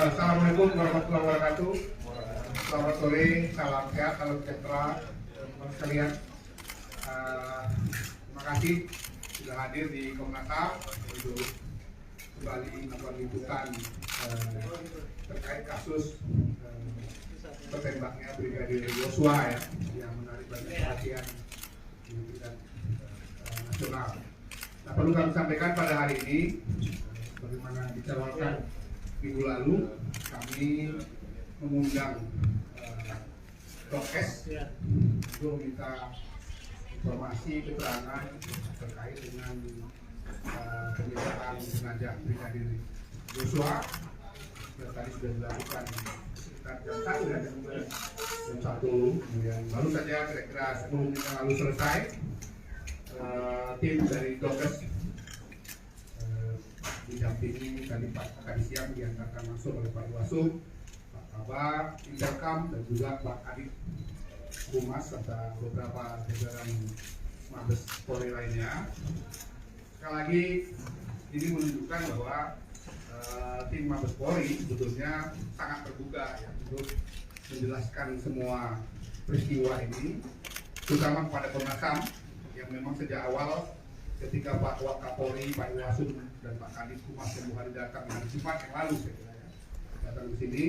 Assalamualaikum warahmatullahi wabarakatuh. Selamat sore, salam sehat, salam sejahtera teman-teman sekalian. Terima kasih sudah hadir di Komnas HAM untuk kembali melakukan liputan terkait kasus tertembaknya Brigadir Yosua yang menarik banyak perhatian di tingkat nasional. Nah, perlu kami sampaikan pada hari ini, bagaimana dijadwalkan minggu lalu, kami mengundang Dokes untuk meminta informasi keterangan terkait dengan penyebabkan jenazah Brigadir Yosua yang tadi sudah dilakukan sekitar jam 1 kemudian baru saja kira-kira 10 menit yang lalu selesai. Tim dari Dokes didampingi tadi siang diantarkan langsung oleh Pak Iwasum, Pak Kabar, Interkam, dan juga Pak Adit Humas serta beberapa jajaran Mabes Polri lainnya. Sekali lagi ini menunjukkan bahwa tim Mabes Polri sebetulnya sangat terbuka untuk menjelaskan semua peristiwa ini, terutama kepada Komnas HAM yang memang sejak awal ketika Pak Wakapolri, Pak Iwasum, dan Pak Kadif Humas yang hari datang dengan Jumat yang lalu saya kira datang ke sini.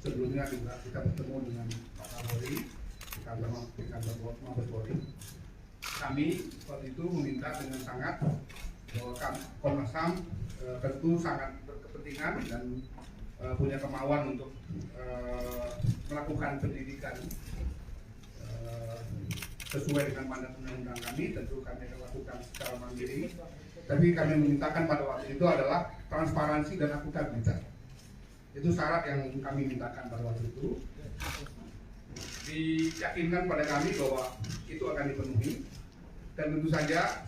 Sebelumnya juga kita bertemu dengan Pak Kapolri di kantor Mabes Polri. Kami waktu itu meminta dengan sangat bahwa Komnas HAM tentu sangat berkepentingan dan punya kemauan untuk melakukan pendidikan sesuai dengan mandat undang-undang kami. Tentu kami akan lakukan secara mandiri, tapi kami memintakan pada waktu itu adalah transparansi dan akuntabilitas. Itu syarat yang kami mintakan pada waktu itu. Diyakinkan pada kami bahwa itu akan dipenuhi, dan tentu saja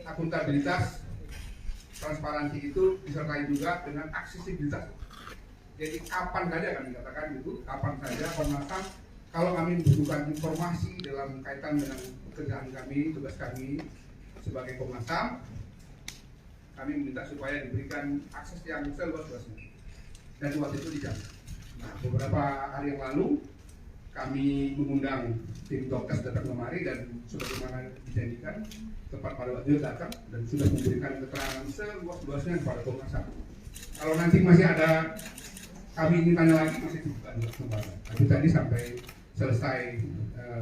akuntabilitas, transparansi itu disertai juga dengan aksesibilitas. Jadi kapan saja kami katakan itu, kapan saja Komnas HAM kalau kami membutuhkan informasi dalam kaitan dengan pekerjaan kami, tugas kami sebagai Komnas HAM, kami meminta supaya diberikan akses yang seluas-luasnya. Dan waktu itu dijamin. Nah, beberapa hari yang lalu kami mengundang tim Dokes datang kemari dan sebagaimana dijanjikan tepat pada waktu itu datang dan sudah memberikan keterangan seluas-luasnya kepada Komnas HAM. Kalau nanti masih ada kami ingin tanya lagi, masih dibuka kesempatan. Tapi tadi sampai selesai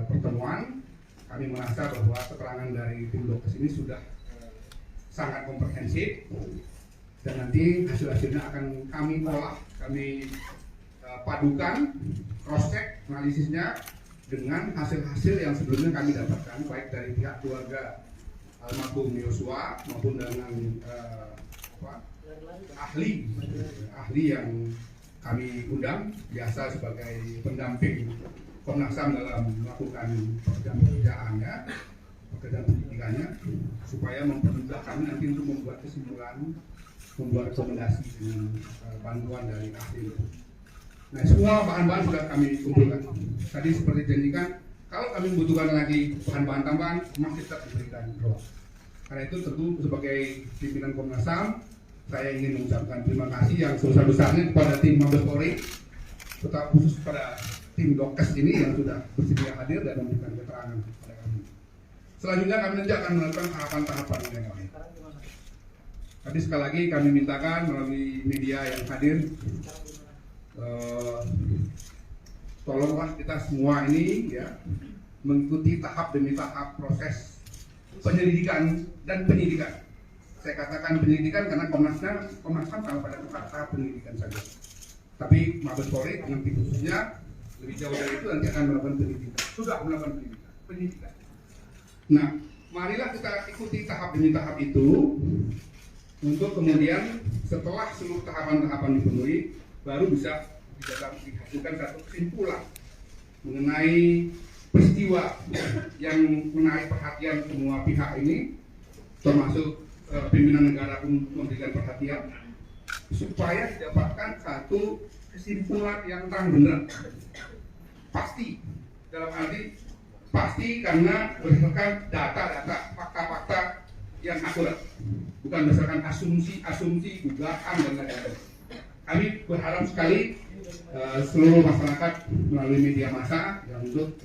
pertemuan, kami merasa bahwa keterangan dari tim Dokes ini sudah sangat komprehensif, dan nanti hasil-hasilnya akan kami olah, kami padukan, cross-check analisisnya dengan hasil-hasil yang sebelumnya kami dapatkan, baik dari pihak keluarga almarhum Yosua maupun dengan ahli yang kami undang biasa sebagai pendamping Komnas HAM dalam melakukan pekerjaan-pekerjaannya, pekerjaan pendidikannya, supaya mempermudah kami nanti untuk membuat kesimpulan, membuat rekomendasi dengan bantuan dari ahli. Nah, semua bahan-bahan sudah kami kumpulkan. Tadi seperti janjikan, kalau kami membutuhkan lagi bahan-bahan tambahan, masih tetap diberikan ruang. Karena itu tentu sebagai pimpinan Komnas HAM, saya ingin mengucapkan terima kasih yang sebesar-besarnya kepada tim Mabes Polri, terutama khusus pada tim Dokes ini yang sudah bersedia hadir dan memberikan keterangan kepada kami. Selanjutnya kami nanti akan melakukan tahapan-tahapan yang lain. Tadi sekali lagi kami mintakan melalui media yang hadir, tolonglah kita semua ini ya mengikuti tahap demi tahap proses penyelidikan dan penyidikan. Saya katakan penyelidikan karena Komnas HAM kalau pada tahap penyelidikan saja. Tapi Mabes Polri dengan tim khususnya lebih jauh dari itu nanti akan melakukan penyidikan. Sudah melakukan penyidikan. Nah, marilah kita ikuti tahap demi tahap itu. untuk kemudian setelah seluruh tahapan-tahapan dipenuhi baru bisa dihasilkan satu kesimpulan mengenai peristiwa yang menarik perhatian semua pihak ini, termasuk pimpinan negara pun memberikan perhatian supaya didapatkan satu kesimpulan yang terang benerang, pasti, dalam arti pasti karena berdasarkan data-data, fakta-fakta yang akurat, bukan berdasarkan asumsi, dugaan dan lain-lain. Kami berharap sekali seluruh masyarakat melalui media massa yang untuk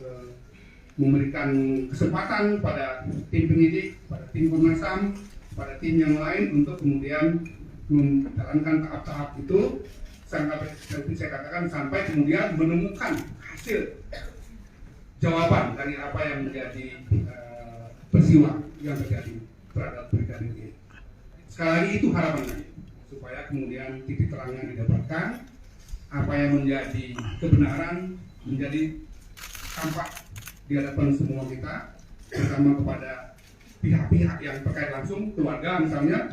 memberikan kesempatan pada tim penyidik, pada tim Komnas HAM, pada tim yang lain untuk kemudian menjalankan tahap-tahap itu sampai seperti saya katakan sampai kemudian menemukan hasil jawaban dari apa yang menjadi peristiwa yang terjadi terhadap brigadir ini. Sekali lagi itu harapannya supaya kemudian titik terangnya didapatkan, apa yang menjadi kebenaran menjadi tampak di hadapan semua kita, terutama kepada pihak-pihak yang terkait langsung, keluarga misalnya,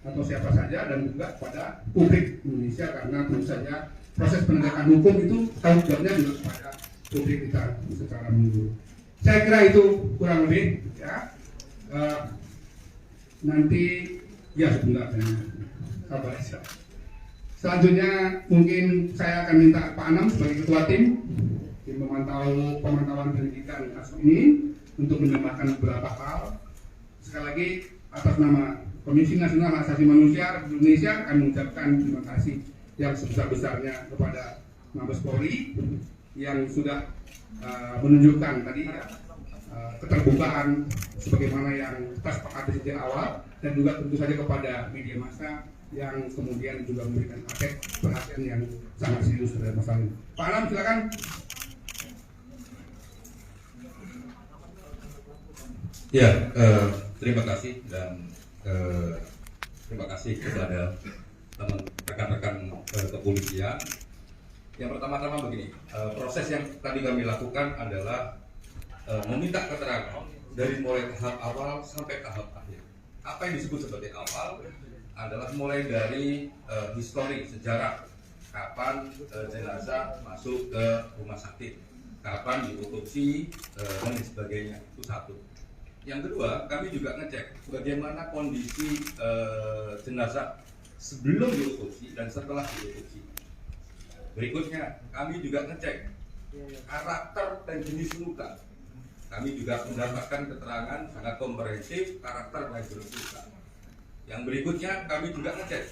atau siapa saja, dan juga kepada publik Indonesia, karena tentu saja proses penegakan hukum itu tanggung jawabnya juga kepada publik kita secara menyeluruh. Saya kira itu kurang lebih ya. Nanti ya sebentar sabar saja. Selanjutnya mungkin saya akan minta Pak Anam sebagai ketua tim pemantauan pendidikan kasus ini untuk menambahkan beberapa hal. Sekali lagi atas nama Komisi Nasional Hak Asasi Manusia Republik Indonesia akan mengucapkan terima kasih yang sebesar-besarnya kepada Mabes Polri yang sudah menunjukkan tadi ya, keterbukaan sebagaimana yang kita sepakati sejak awal, dan juga tentu saja kepada media massa yang kemudian juga memberikan perhatian yang sangat serius terhadap masalah ini. Pak Anam silakan. Ya, terima kasih dan terima kasih kepada teman rekan-rekan kepolisian. Yang pertama-tama begini, proses yang tadi kami lakukan adalah meminta keterangan dari mulai tahap awal sampai tahap akhir. Apa yang disebut sebagai awal adalah mulai dari histori sejarah, kapan jenazah masuk ke rumah sakit, kapan diotopsi dan sebagainya, itu satu. Yang kedua, kami juga ngecek bagaimana kondisi jenazah sebelum diotopsi dan setelah diotopsi. Berikutnya, kami juga ngecek karakter dan jenis luka. Kami juga mendapatkan keterangan sangat komprehensif karakter dan jenis luka. Yang berikutnya, kami juga ngecek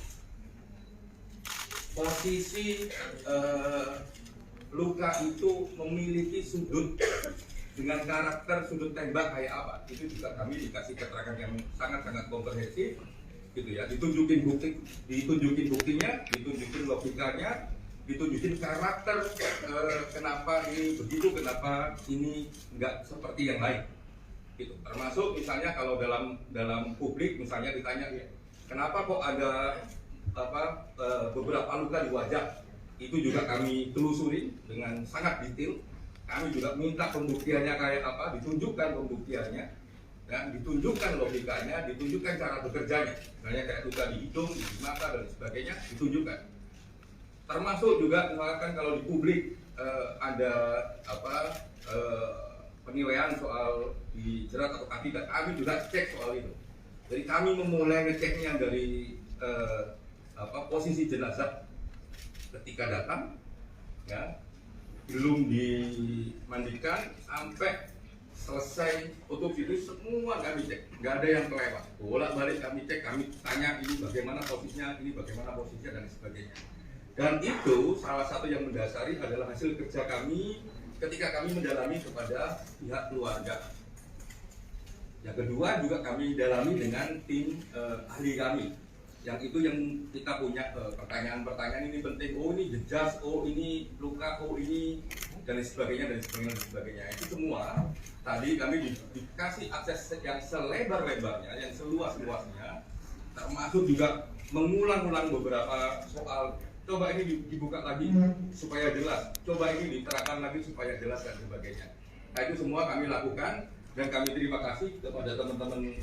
posisi luka itu memiliki sudut dengan karakter sudut tembak kayak apa. Itu juga kami dikasih keterangan yang sangat-sangat komprehensif, gitu ya. Ditunjukin buktinya, ditunjukin logikanya, ditunjukin karakter kenapa ini begitu, kenapa ini enggak seperti yang lain, gitu. Termasuk misalnya kalau dalam publik misalnya ditanya ya, kenapa kok ada beberapa luka di wajah, itu juga kami telusuri dengan sangat detail. Kami juga minta pembuktiannya kayak apa, ditunjukkan pembuktiannya, dan ditunjukkan logikanya, ditunjukkan cara bekerjanya, misalnya kayak luka di hidung, di mata dan sebagainya, ditunjukkan. Termasuk juga misalkan kalau di publik ada penilaian soal dijerat atau tidak, kami juga cek soal itu. Jadi kami memulai ngeceknya dari posisi jenazah ketika datang, ya, belum dimandikan sampai selesai otopsi itu semua kami cek, nggak ada yang kelewat. Bolak-balik kami cek, kami tanya ini bagaimana posisinya, ini bagaimana posisinya dan sebagainya. Dan itu salah satu yang mendasari adalah hasil kerja kami ketika kami mendalami kepada pihak keluarga. Yang kedua juga kami dalami dengan tim ahli kami. Yang itu yang kita punya pertanyaan-pertanyaan ini penting. Oh ini jejas, oh ini luka, oh ini dan sebagainya dan sebagainya dan sebagainya. Itu semua tadi kami dikasih akses yang selebar-lebarnya, yang seluas-luasnya, termasuk juga mengulang-ulang beberapa soal. Coba ini dibuka lagi supaya jelas, coba ini diterangkan lagi supaya jelas dan sebagainya. Nah itu semua kami lakukan dan kami terima kasih kepada teman-teman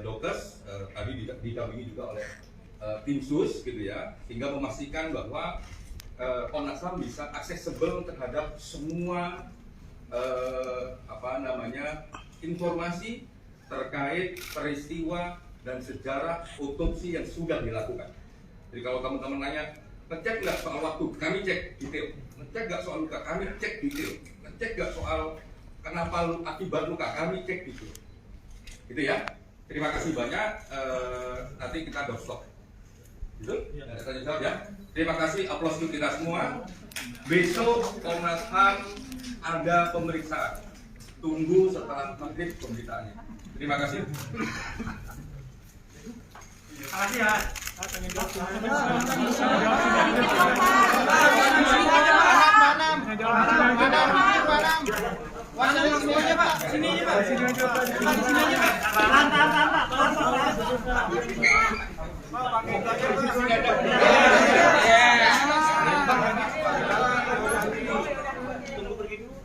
dokes, tadi didampingi juga oleh tim sus gitu ya, sehingga memastikan bahwa Komnas HAM bisa aksesibel terhadap semua informasi terkait peristiwa dan sejarah otopsi yang sudah dilakukan. Jadi kalau teman-teman nanya, ngecek nggak soal waktu, kami cek detail. Ngecek nggak soal luka, kami cek detail. Ngecek nggak soal kenapa akibat luka, kami cek detail. Gitu ya. Terima kasih banyak. Nanti kita doorstop. Gitu? Tanya jawab ya. Terima kasih. Aplaus untuk kita semua. Besok Komnas HAM ada pemeriksaan. Tunggu setelah maghrib pemberitaannya. Terima kasih. Makasih ya.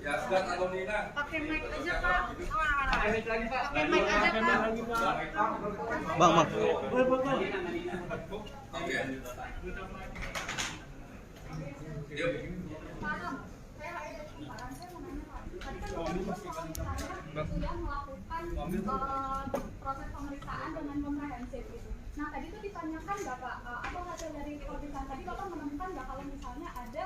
Ya, sudah atau Nina? Pakai mic aja Pak. Pakai mic lagi Pak. Pakai mic aja Pak. Bang. Oke. Yuk. Paham. Saya ada kesempatan, saya mau nanya Pak. Tadi kan Bapak juga soal misalnya sudah melakukan proses pemeriksaan dengan komprehensif gitu. Nah tadi itu ditanyakan nggak Pak, apa hasil dari pemeriksaan tadi Bapak menemukan nggak kalau misalnya ada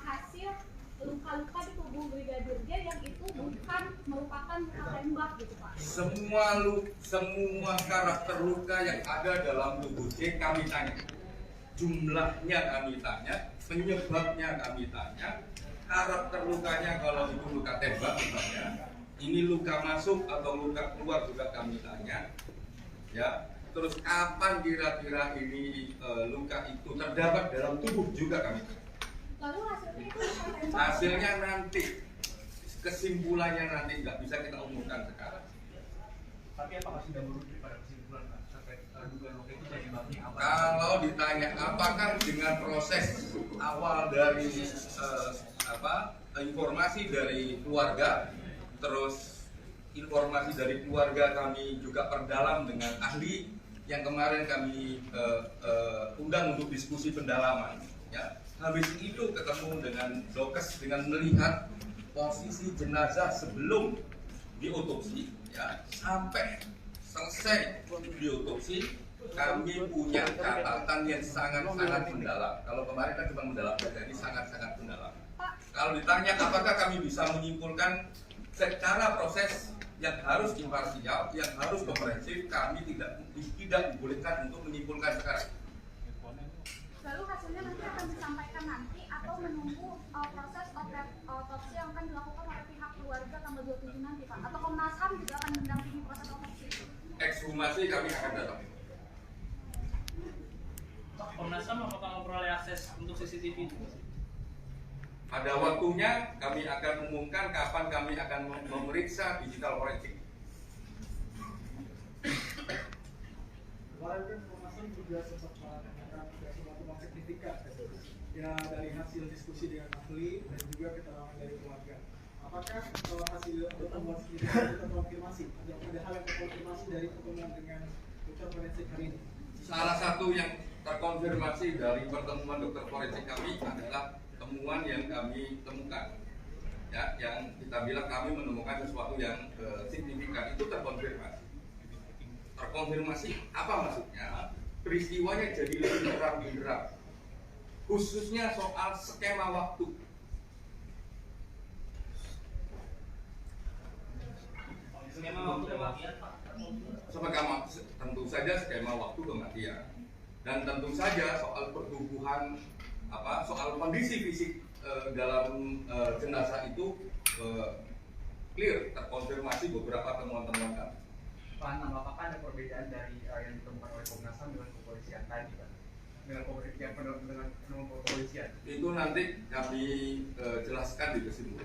hasil luka-luka di tubuh Brigadir J yang itu bukan merupakan luka tembak gitu Pak? Semua karakter luka yang ada dalam tubuh J kami tanya. Jumlahnya kami tanya, penyebabnya kami tanya, karakter lukanya kalau itu luka tembak misalnya, ini luka masuk atau luka keluar juga kami tanya. Ya, terus kapan kira-kira ini luka itu terdapat dalam tubuh juga kami tanya. Lalu hasilnya itu luka tembak? Hasilnya nanti, kesimpulannya nanti nggak bisa kita umumkan sekarang. Tapi apakah sudah merujuk pada kesimpulan Pak terkait dugaan luka itu penyebabnya apa? Kalau ditanya apakah dengan proses awal dari informasi dari keluarga, terus informasi dari keluarga kami juga perdalam dengan ahli yang kemarin kami undang untuk diskusi pendalaman. Ya, habis itu ketemu dengan dokes dengan melihat posisi jenazah sebelum diotopsi, ya sampai selesai diotopsi. Kami punya catatan yang sangat-sangat mendalam. Kalau kemarin kan cuma mendalam saja, ini sangat-sangat mendalam. Kalau ditanya apakah kami bisa menyimpulkan secara proses yang harus imparsial, yang harus komprehensif, kami tidak dibolehkan untuk menyimpulkan sekarang. Lalu hasilnya nanti akan disampaikan nanti atau menunggu proses otopsi yang akan dilakukan oleh pihak keluarga tanggal 27 nanti Pak? Atau Komnas HAM juga akan mendampingi proses otopsi itu? Ekshumasi kami akan datang. Komnas HAM apakah memperoleh akses untuk CCTV itu? Pada waktunya kami akan umumkan kapan kami akan memeriksa digital forensik. Kemarin kan Komnas HAM juga sempat mengatakan tidak semua signifikan ya dari hasil diskusi dengan ahli dan juga keterangan dari keluarga. Apakah hasil pertemuan signifikan itu terkonfirmasi? Ada hal yang terkonfirmasi dari pertemuan dengan dokter forensik hari ini? Salah satu yang terkonfirmasi dari pertemuan dokter forensik kami adalah temuan yang kami temukan. Ya, yang kita bilang kami menemukan sesuatu yang signifikan itu terkonfirmasi. Terkonfirmasi apa maksudnya? Peristiwanya jadi lebih terang-benderang. Khususnya soal skema waktu. Skema waktu kematian Pak? Tentu saja skema waktu kematian. Dan tentu saja soal pertumbuhan soal kondisi fisik dalam jenazah itu clear, terkonfirmasi beberapa temuan-temuan kami. Pak, apakah ada perbedaan dari yang ditemukan oleh Komnas HAM dengan kepolisian tadi, Pak? Dengan kepolisian? Itu nanti kami jelaskan di kesimpulan.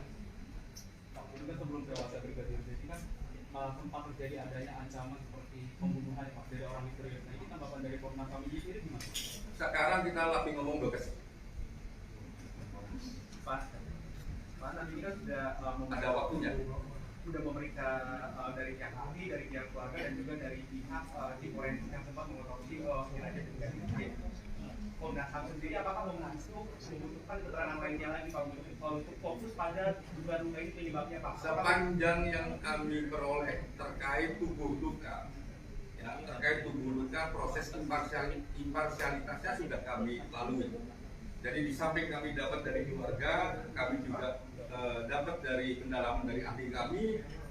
Pak, juga sebelum dewasa Brigadir J kan sempat terjadi adanya ancaman seperti pembunuhan Pak dari orang misterius. Nah, ini tanggapan dari Komnas HAM ini gimana? Sekarang kita lagi ngomong dokes. Pak, nanti kita sudah Ada waktunya. sudah memeriksa dari pihak ahli, dari pihak keluarga dan juga dari pihak tim forensik yang sempat mengotopsi jenazah brigadir J. Komnas HAM sendiri apakah membutuhkan keterangan lainnya lagi Pak untuk fokus pada dugaan luka ini penyebabnya Pak? Sepanjang yang kami peroleh terkait tubuh luka, ya, terkait tubuh luka, proses imparsialitasnya sudah kami lalui. Jadi di samping kami dapat dari keluarga, kami juga dapat dari pendalaman dari ahli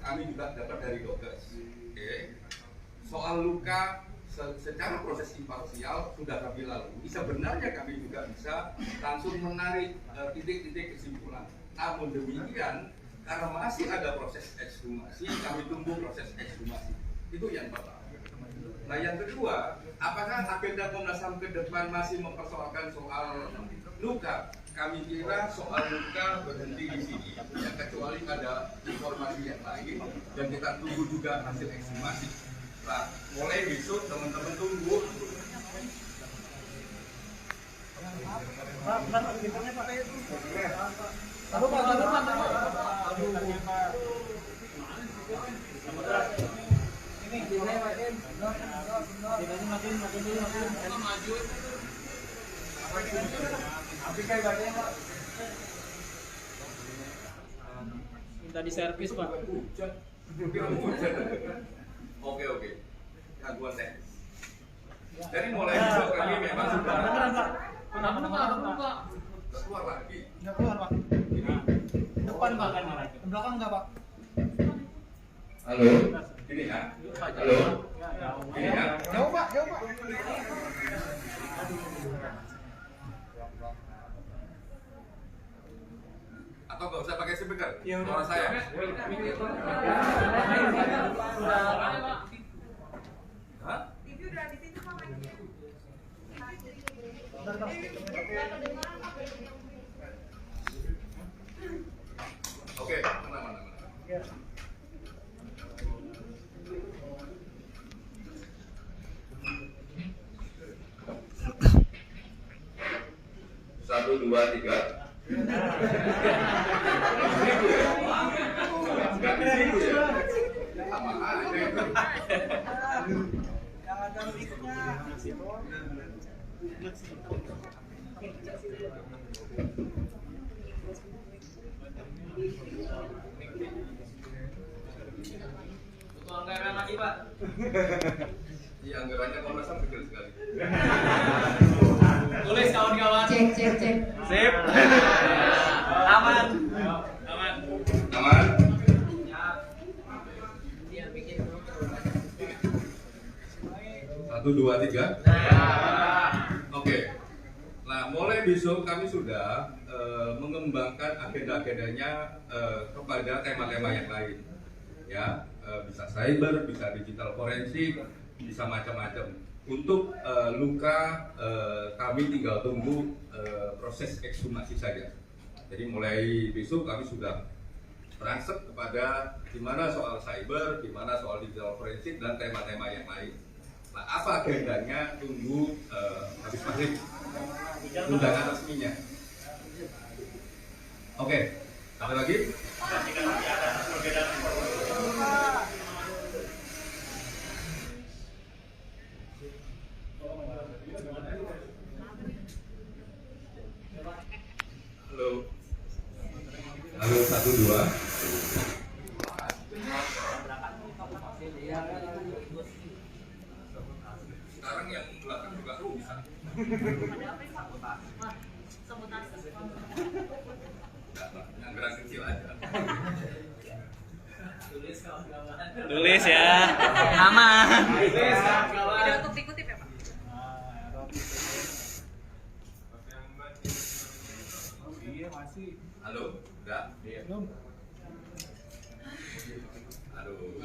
kami juga dapat dari dokter. Oke. Soal luka secara proses imparsial sudah kami lalui. Sebenarnya kami juga bisa langsung menarik titik-titik kesimpulan. Namun demikian, karena masih ada proses ekshumasi, kami tunggu proses ekshumasi. Itu yang pertama. Nah yang kedua, apakah agenda Komnas HAM ke depan masih mempersoalkan soal luka? Kami kira soal luka berhenti di sini, ya, kecuali ada informasi yang lain dan kita tunggu juga hasil ekshumasi. Nah, mulai besok teman-teman tunggu. Minta di servis Pak. Oke. Gangguan teknis. Jadi mulai besok kami memang sudah keluar lagi. Nggak keluar Pak. Ini. Depan Pak kan? Belakang nggak Pak? Halo. Gini ya. Halo. Gini ya. Jauh Pak. Atau nggak usah pakai speaker? Suara saya. Hah? TV udah di situ Pak. Oke, mana. Satu, dua, tiga. Sama aja. Yang ada mic-nya. Untuk anggaran lagi Pak. Iya, anggarannya Komnas HAM kecil sekali. Tulis kawan-kawan. Cek. Sip. Aman. Satu, dua, tiga. Oke. Nah, mulai besok kami sudah mengembangkan agenda-agendanya kepada tema-tema yang lain. Ya, bisa cyber, bisa digital forensik, bisa macam-macam. Untuk luka kami tinggal tunggu proses ekshumasi saja. Jadi mulai besok kami sudah transfer kepada gimana soal cyber, gimana soal digital forensik dan tema-tema yang lain. Nah, apa agendanya tunggu habis maghrib undangan resminya. Oke, ada lagi? Halo, 1, 2. Sekarang yang belakang juga bisa. Yang gerak kecil aja. Tulis ya. Aman. Tidak untuk dikutip ya Pak? Iya masih. Halo, udah? Belum. Aduh.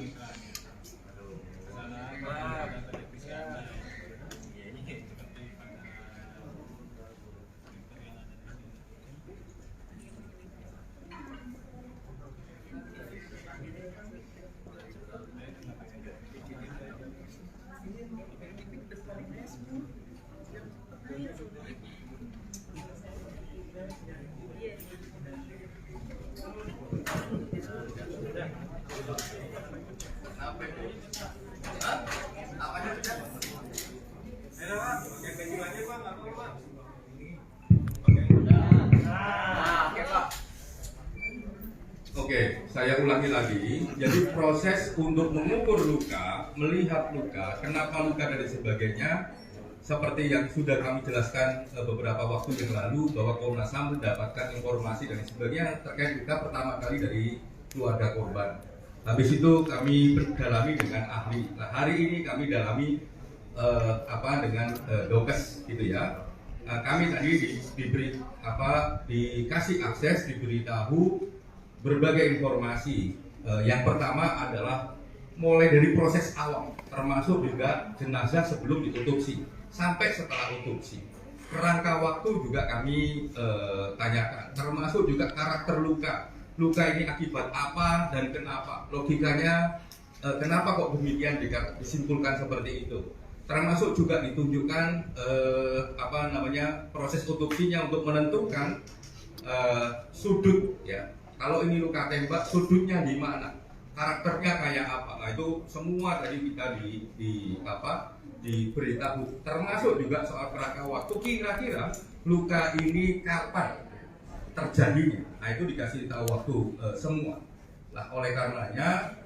Saya ulangi lagi, jadi proses untuk mengukur luka, melihat luka, kenapa luka dan sebagainya, seperti yang sudah kami jelaskan beberapa waktu yang lalu, bahwa Komnas HAM mendapatkan informasi dan sebagainya terkait luka pertama kali dari keluarga korban. Habis itu kami berdalami dengan ahli. Nah, hari ini kami dalami dengan dokes gitu ya. Kami tadi dikasih akses, diberitahu berbagai informasi. Yang pertama adalah mulai dari proses awal, termasuk juga jenazah sebelum diotopsi sampai setelah otopsi. Kerangka waktu juga kami tanyakan, termasuk juga karakter luka. Luka ini akibat apa dan kenapa? Logikanya kenapa kok demikian disimpulkan seperti itu? Termasuk juga ditunjukkan proses otopsinya untuk menentukan sudut ya. Kalau ini luka tembak, sudutnya di mana? Karakternya kayak apa? Nah, itu semua tadi kita diberitahu. Termasuk juga soal kerangka waktu. Kira-kira luka ini kapan terjadinya? Nah, itu dikasih tahu waktu semua. Nah, oleh karenanya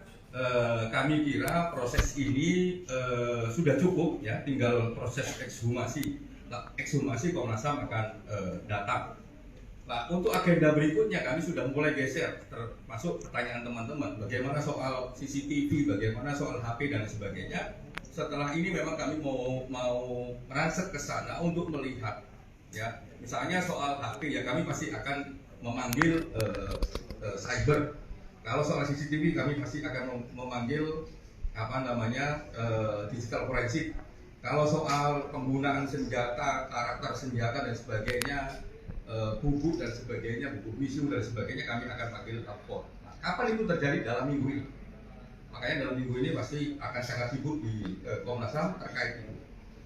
kami kira proses ini sudah cukup ya, tinggal proses ekshumasi. Nah, ekshumasi Komnas HAM akan datang. Nah, untuk agenda berikutnya kami sudah mulai geser, termasuk pertanyaan teman-teman, bagaimana soal CCTV, bagaimana soal HP dan sebagainya. Setelah ini memang kami mau merangsek ke sana untuk melihat, ya, misalnya soal HP ya kami pasti akan memanggil cyber. Kalau soal CCTV kami pasti akan memanggil digital forensik. Kalau soal penggunaan senjata, karakter senjata dan sebagainya, bubuk dan sebagainya, bubuk bisu dan sebagainya, kami akan panggil lapor. Nah, kapan itu terjadi? Dalam minggu ini. Makanya dalam minggu ini pasti akan sangat sibuk di Komnas HAM terkait itu.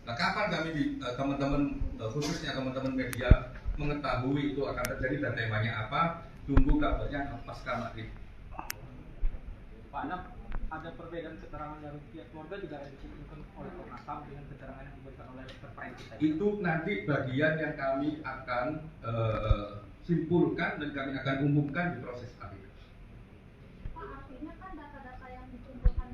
Nah, kapan kami teman-teman khususnya teman-teman media mengetahui itu akan terjadi dan temanya apa? Tunggu kabarnya pasca maghrib. Pak Anam, ada perbedaan keterangan dari pihak keluarga juga yang dikumpulkan oleh Komnas HAM dengan keterangan yang diberikan oleh dokter forensik tadi. Itu nanti bagian yang kami akan simpulkan dan kami akan umumkan di proses akhir. Pak, artinya kan data-data yang dikumpulkan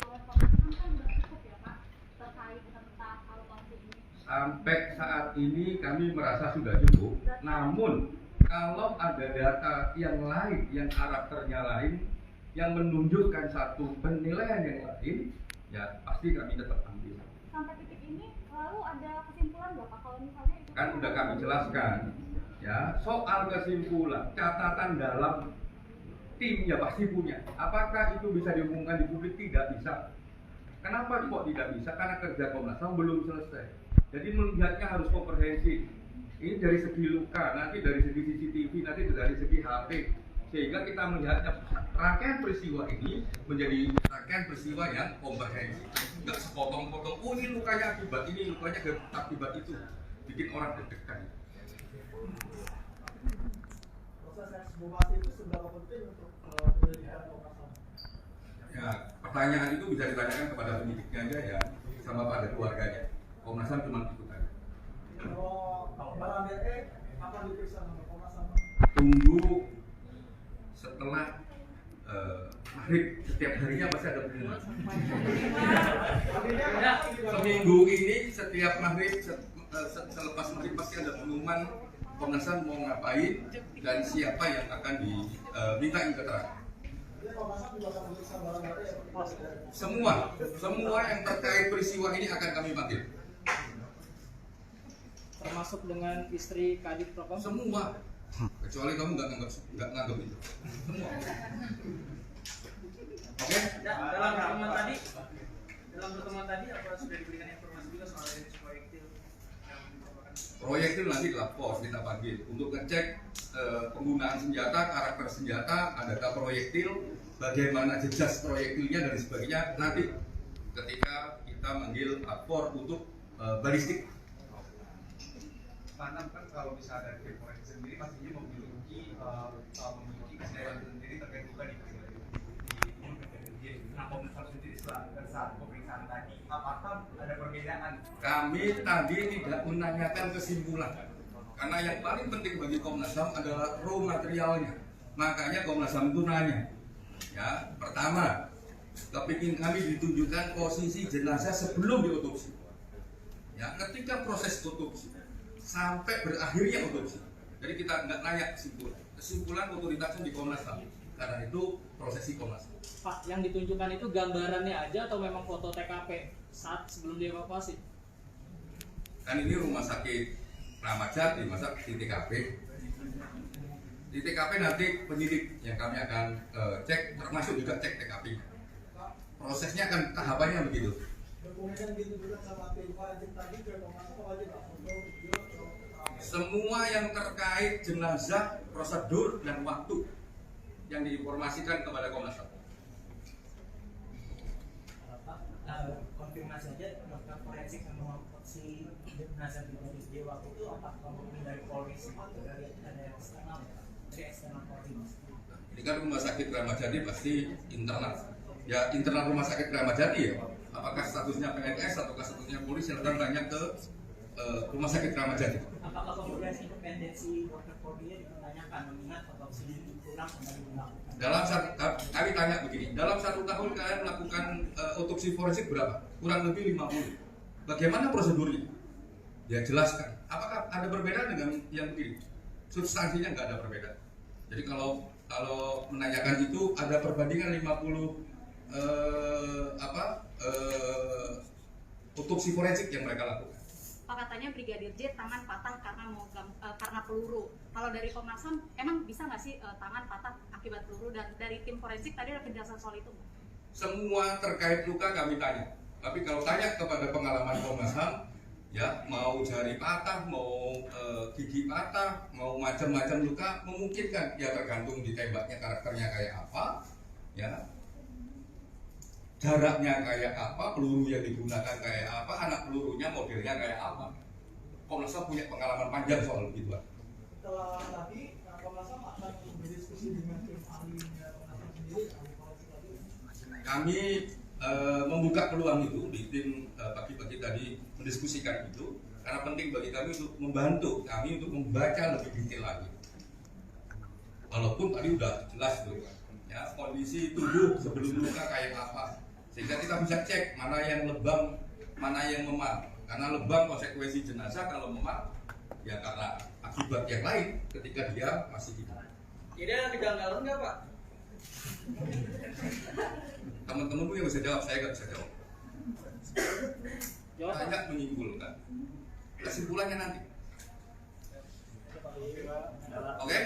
oleh Komnas HAM kan sudah cukup ya Pak, terkait tentang hal konflik ini? Sampai saat ini kami merasa sudah cukup. Namun kalau ada data yang lain, yang karakternya lain, yang menunjukkan satu penilaian yang lain, ya pasti kami tetap ambil. Sampai titik ini lalu ada kesimpulan nggak Pak kalau misalnya itu Kan udah kami jelaskan, ya soal kesimpulan, catatan dalam tim ya pasti punya. Apakah itu bisa diumumkan di publik? Tidak bisa. Kenapa kok tidak bisa? Karena kerja Komnas HAM belum selesai. Jadi melihatnya harus komprehensif. Ini dari segi luka, nanti dari segi CCTV, nanti dari segi HP. Sehingga kita melihatnya rangkaian peristiwa ini menjadi rangkaian peristiwa yang komprehensif. Enggak sepotong-potong, oh ini lukanya akibat ini, lukanya akibat itu. Bikin orang deg-degan. Proses ekshumasi itu seberapa penting untuk penyelidikan Komnas HAM? Ya, pertanyaan itu bisa ditanyakan kepada penyidiknya aja ya, sama pada keluarganya. Komnas HAM cuma ikut aja. Kalau barang DE akan diperiksa sama Komnas HAM? Tunggu setelah maghrib, setiap harinya pasti ada pengumuman. Seminggu ini setiap maghrib, selepas maghrib pasti ada pengumuman Komnas HAM mau ngapain dan siapa yang akan diminta keterangan. Semua yang terkait peristiwa ini akan kami panggil. Termasuk dengan istri Kadif Propam? Semua, kecuali kamu nggak nganggap itu. Semua. Oke? Dalam pertemuan tadi apa sudah diberikan informasi juga soal jenis proyektil yang merupakan Proyektil nanti lapor kita panggil untuk ngecek penggunaan senjata, karakter senjata, adakah proyektil, bagaimana jejas proyektilnya dan sebagainya nanti ketika kita manggil lapor untuk balistik. Pak Anam, kan kalau misalnya dari forensik sendiri pastinya memiliki kesadaran sendiri terkait luka di Nah, Komnas HAM sendiri saat pemeriksaan tadi, apakah ada perbedaan? Kami tadi tidak menanyakan kesimpulan karena yang paling penting bagi Komnas HAM adalah raw materialnya. Makanya Komnas HAM itu nanya Ya, pertama, kepingin kami ditunjukkan posisi jenazah sebelum diotopsi. Ya, ketika proses otopsi sampai berakhirnya otopsi. Jadi kita nggak nanya kesimpulan otoritasnya di Komnas HAM. Karena itu prosesi Komnas HAM. Pak, yang ditunjukkan itu gambarannya aja atau memang foto TKP saat sebelum dievakuasi? Kan ini rumah sakit Kramat Jati, masa di TKP. Di TKP nanti penyidik yang kami akan cek, termasuk juga cek TKP. Prosesnya kan tahapannya begitu. Dokumen yang ditunjukkan sama tim forensik tadi ke Komnas HAM wajib Pak? Foto, video, atau Semua yang terkait jenazah, prosedur, dan waktu yang diinformasikan kepada Komnas HAM. Pak, konfirmasi aja dokter forensik yang mengotopsi jenazah Brigadir J waktu itu apakah murni dari Polri semua atau dari eksternal? Dari eksternal Polri. Ini kan rumah sakit Kramat Jati pasti internal. Ya internal rumah sakit Kramat Jati ya. Apakah statusnya PNS atau statusnya polisi? Silahkan tanya ke rumah sakit Kramat Jati. Apakah kemudian independensi dokter Polri dipertanyakan mengingat otopsi ulang kembali dilakukan? Kami tanya begini, dalam 1 tahun kalian melakukan otopsi forensik berapa? Kurang lebih 50. Bagaimana prosedurnya? Ya jelaskan. Apakah ada perbedaan dengan yang begini? Substansinya nggak ada perbedaan. Jadi kalau menanyakan itu ada perbandingan 50 otopsi forensik yang mereka lakukan. Pak, katanya Brigadir J tangan patah karena peluru. Kalau dari Komnas HAM emang bisa nggak sih tangan patah akibat peluru, dan dari tim forensik tadi ada penjelasan soal itu? Semua terkait luka kami tanya. Tapi kalau tanya kepada pengalaman Komnas HAM, ya mau jari patah, mau gigi patah, mau macam-macam luka memungkinkan. Ya tergantung ditembaknya karakternya kayak apa, ya jaraknya kayak apa, peluru yang digunakan kayak apa, anak pelurunya modelnya kayak apa. Komnas HAM punya pengalaman panjang soal begituan. setelah tadi Komnas HAM akan berdiskusi dengan tim ahlinya Komnas HAM sendiri, ahli forensik tadi. Kami membuka peluang itu di tim pagi-pagi tadi mendiskusikan itu karena penting bagi kami untuk membantu kami untuk membaca lebih detail lagi. Walaupun tadi udah jelas tuh, ya kondisi tubuh sebelum luka kayak apa, sehingga kita bisa cek mana yang lebam, mana yang memar. Karena lebam konsekuensi jenazah, kalau memar ya karena akibat yang lain ketika dia masih hidup. Jadi ada kejanggalan nggak Pak? Teman-teman yang bisa jawab, saya nggak bisa jawab. Jawab. Banyak menyimpulkan. Kesimpulannya nanti. Oke?